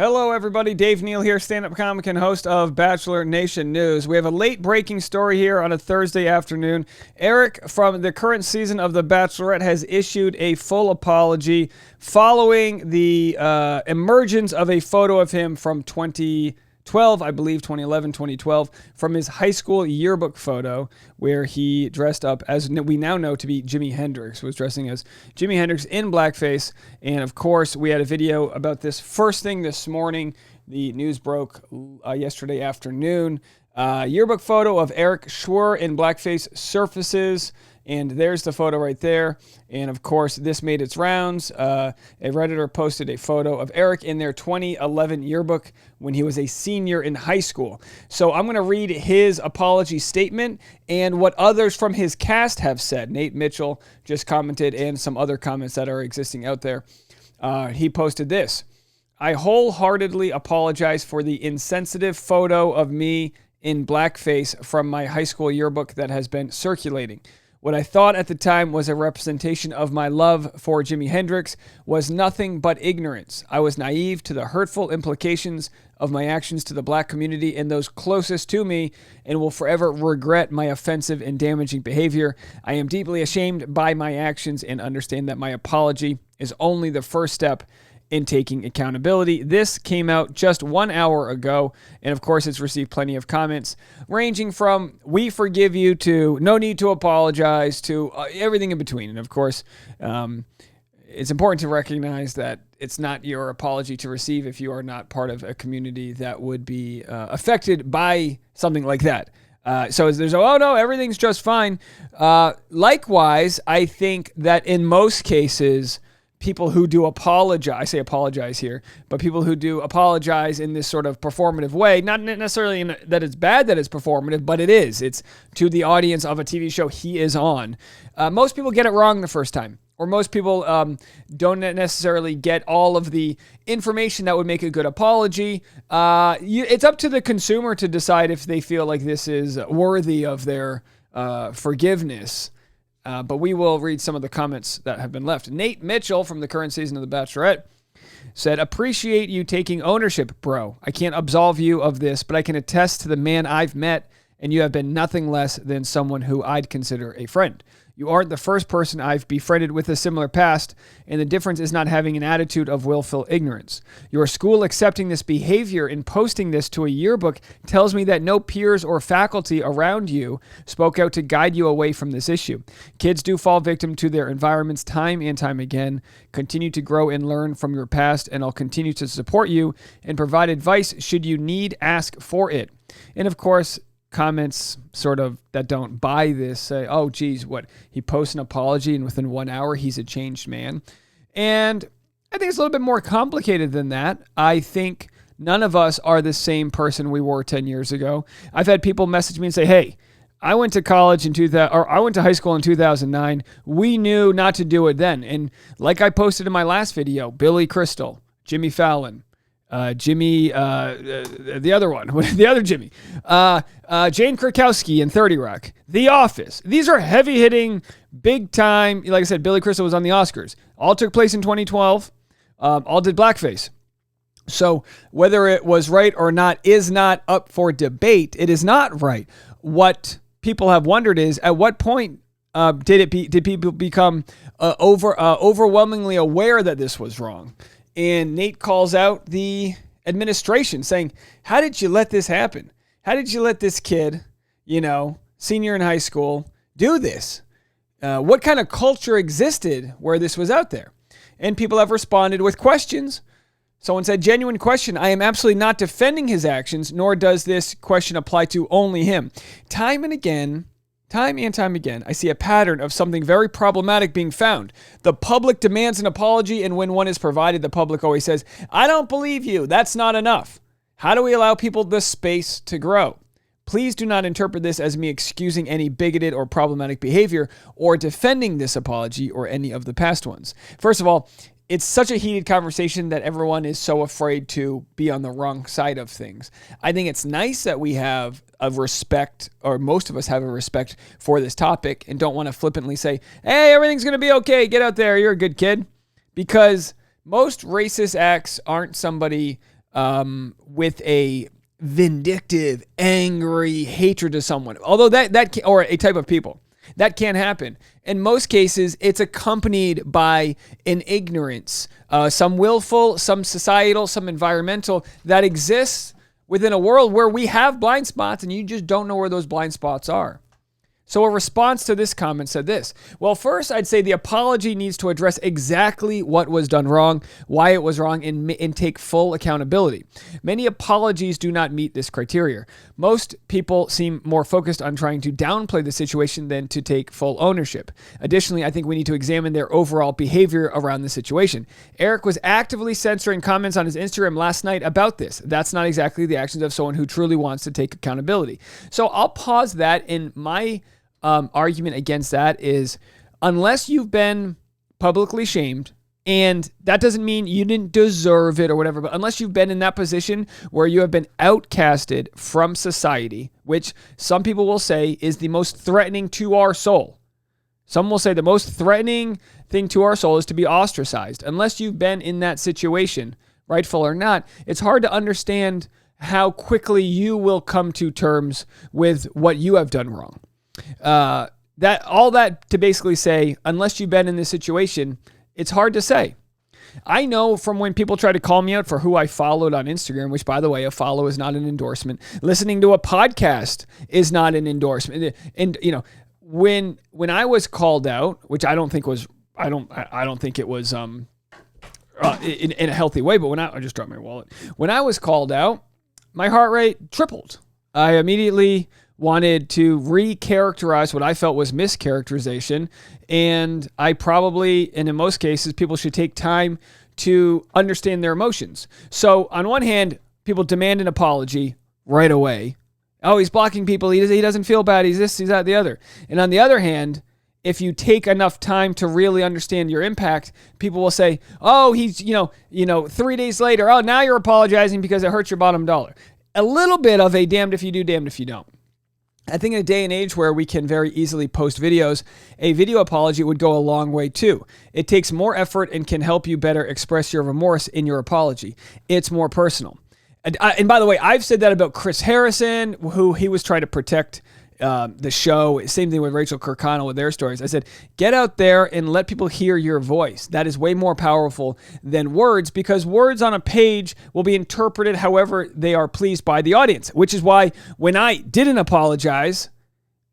Hello, everybody. Dave Neal here, stand-up comic and host of Bachelor Nation News. We have a late-breaking story here on a Thursday afternoon. Erich from the current season of The Bachelorette has issued a full apology following the emergence of a photo of him from 2012, I believe 2011, 2012, from his high school yearbook photo where he dressed up as we now know to be Jimi Hendrix, was dressing as Jimi Hendrix in blackface. And of course, we had a video about this first thing this morning. The news broke yesterday afternoon. Yearbook photo of Erich Schwer in blackface surfaces. And there's the photo right there. And of course, this made its rounds. A Redditor posted a photo of Erich in their 2011 yearbook when he was a senior in high school. So I'm going to read his apology statement and what others from his cast have said. Nate Mitchell just commented and some other comments that are existing out there. He posted this. I wholeheartedly apologize for the insensitive photo of me in blackface from my high school yearbook that has been circulating. What I thought at the time was a representation of my love for Jimi Hendrix was nothing but ignorance. I was naive to the hurtful implications of my actions to the black community and those closest to me, and will forever regret my offensive and damaging behavior. I am deeply ashamed by my actions and understand that my apology is only the first step in taking accountability. This came out just 1 hour ago, and of course it's received plenty of comments ranging from "we forgive you" to "no need to apologize" to everything in between. And of course, it's important to recognize that it's not your apology to receive if you are not part of a community that would be affected by something like that. So there's, oh no, everything's just fine. Likewise, I think that in most cases, people who do apologize, I say apologize here, but people who do apologize in this sort of performative way, not necessarily that it's bad that it's performative, but it is. It's to the audience of a TV show he is on. Most people get it wrong the first time, or most people don't necessarily get all of the information that would make a good apology. It's up to the consumer to decide if they feel like this is worthy of their forgiveness. But we will read some of the comments that have been left. Nate Mitchell from the current season of The Bachelorette said, appreciate you taking ownership, bro. I can't absolve you of this, but I can attest to the man I've met, and you have been nothing less than someone who I'd consider a friend. You aren't the first person I've befriended with a similar past, and the difference is not having an attitude of willful ignorance. Your school accepting this behavior and posting this to a yearbook tells me that no peers or faculty around you spoke out to guide you away from this issue. Kids do fall victim to their environments time and time again. Continue to grow and learn from your past, and I'll continue to support you and provide advice should you need, ask for it. And of course, comments sort of that don't buy this say, oh, geez, what? He posts an apology and within 1 hour, he's a changed man. And I think it's a little bit more complicated than that. I think none of us are the same person we were 10 years ago. I've had people message me and say, hey, I went to college in 2000, or I went to high school in 2009. We knew not to do it then. And like I posted in my last video, Billy Crystal, Jimmy Fallon, Jimmy, the other one, the other Jimmy, Jane Krakowski in 30 Rock, The Office. These are heavy-hitting, big-time, like I said, Billy Crystal was on the Oscars. All took place in 2012. All did blackface. So whether it was right or not is not up for debate. It is not right. What people have wondered is, at what point did people become overwhelmingly aware that this was wrong? And Nate calls out the administration saying, how did you let this happen? How did you let this kid, senior in high school, do this? What kind of culture existed where this was out there? And people have responded with questions. Someone said, genuine question. I am absolutely not defending his actions, nor does this question apply to only him. Time and time again, I see a pattern of something very problematic being found. The public demands an apology, and when one is provided, the public always says, I don't believe you. That's not enough. How do we allow people the space to grow? Please do not interpret this as me excusing any bigoted or problematic behavior or defending this apology or any of the past ones. First of all, it's such a heated conversation that everyone is so afraid to be on the wrong side of things. I think it's nice that we have a respect, or most of us have a respect for this topic and don't want to flippantly say, hey, everything's going to be okay. Get out there. You're a good kid. Because most racist acts aren't somebody with a vindictive, angry hatred to someone. Although that can, or a type of people, that can't happen. In most cases, it's accompanied by an ignorance, some willful, some societal, some environmental, that exists within a world where we have blind spots and you just don't know where those blind spots are. So a response to this comment said this: well, first, I'd say the apology needs to address exactly what was done wrong, why it was wrong, and take full accountability. Many apologies do not meet this criteria. Most people seem more focused on trying to downplay the situation than to take full ownership. Additionally, I think we need to examine their overall behavior around the situation. Erich was actively censoring comments on his Instagram last night about this. That's not exactly the actions of someone who truly wants to take accountability. So I'll pause that. In my argument against that is, unless you've been publicly shamed, and that doesn't mean you didn't deserve it or whatever, but unless you've been in that position where you have been outcasted from society, which some people will say is the most threatening to our soul. Some will say the most threatening thing to our soul is to be ostracized. Unless you've been in that situation, rightful or not, it's hard to understand how quickly you will come to terms with what you have done wrong. That to basically say, unless you've been in this situation, it's hard to say. I know from when people try to call me out for who I followed on Instagram, which, by the way, a follow is not an endorsement. Listening to a podcast is not an endorsement. And when I was called out, which I don't think was, I don't think it was in a healthy way. But when I just dropped my wallet. When I was called out, my heart rate tripled. I immediately wanted to recharacterize what I felt was mischaracterization. And I probably, and in most cases, people should take time to understand their emotions. So on one hand, people demand an apology right away. Oh, he's blocking people. He doesn't feel bad. He's this, he's that, the other. And on the other hand, if you take enough time to really understand your impact, people will say, oh, he's, 3 days later, oh, now you're apologizing because it hurts your bottom dollar. A little bit of a damned if you do, damned if you don't. I think in a day and age where we can very easily post videos, a video apology would go a long way too. It takes more effort and can help you better express your remorse in your apology. It's more personal. And by the way, I've said that about Chris Harrison, who he was trying to protect the show. Same thing with Rachel Kirkconnell with their stories. I said, get out there and let people hear your voice. That is way more powerful than words, because words on a page will be interpreted however they are pleased by the audience, which is why when I didn't apologize,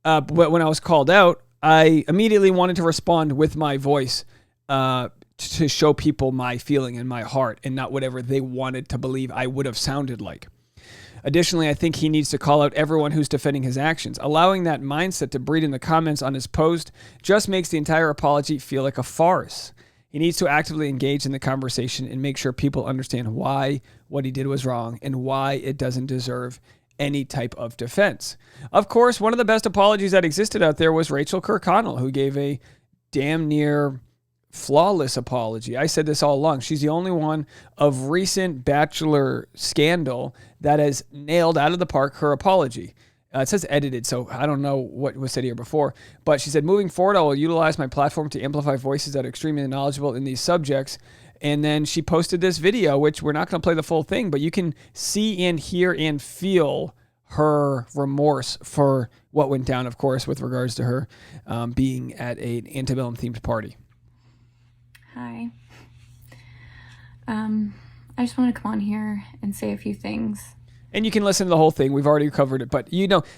but when I was called out, I immediately wanted to respond with my voice to show people my feeling and my heart and not whatever they wanted to believe I would have sounded like. Additionally, I think he needs to call out everyone who's defending his actions. Allowing that mindset to breed in the comments on his post just makes the entire apology feel like a farce. He needs to actively engage in the conversation and make sure people understand why what he did was wrong and why it doesn't deserve any type of defense. Of course, one of the best apologies that existed out there was Rachel Kirkconnell, who gave a damn near flawless apology. I said this all along. She's the only one of recent Bachelor scandal that has nailed out of the park her apology. It says edited, so I don't know what was said here before. But she said, moving forward, I will utilize my platform to amplify voices that are extremely knowledgeable in these subjects. And then she posted this video, which we're not going to play the full thing, but you can see and hear and feel her remorse for what went down, of course, with regards to her being at an antebellum-themed party. Hi. I just want to come on here and say a few things. And you can listen to the whole thing. We've already covered it. But,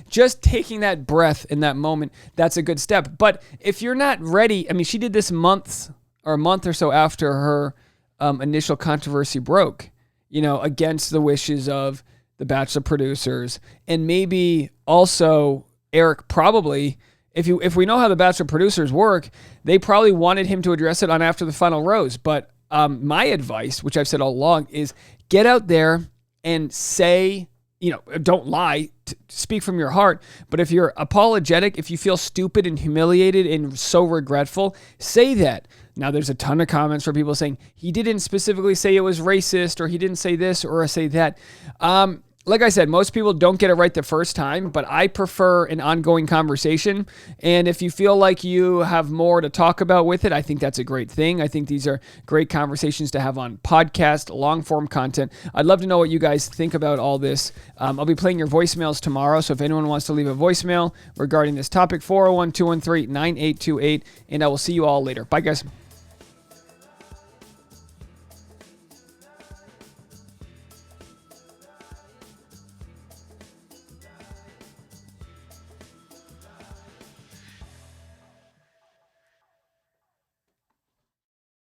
just taking that breath in that moment, that's a good step. But if you're not ready, I mean, she did this a month or so after her initial controversy broke, against the wishes of the Bachelor producers. And maybe also Erich probably, if we know how the Bachelor producers work, they probably wanted him to address it on After the Final Rose. But my advice, which I've said all along, is get out there and say, don't lie, speak from your heart. But if you're apologetic, if you feel stupid and humiliated and so regretful, say that. Now, there's a ton of comments from people saying he didn't specifically say it was racist, or he didn't say this or say that. like I said, most people don't get it right the first time, but I prefer an ongoing conversation. And if you feel like you have more to talk about with it, I think that's a great thing. I think these are great conversations to have on podcast, long form content. I'd love to know what you guys think about all this. I'll be playing your voicemails tomorrow. So if anyone wants to leave a voicemail regarding this topic, 401-213-9828, and I will see you all later. Bye, guys.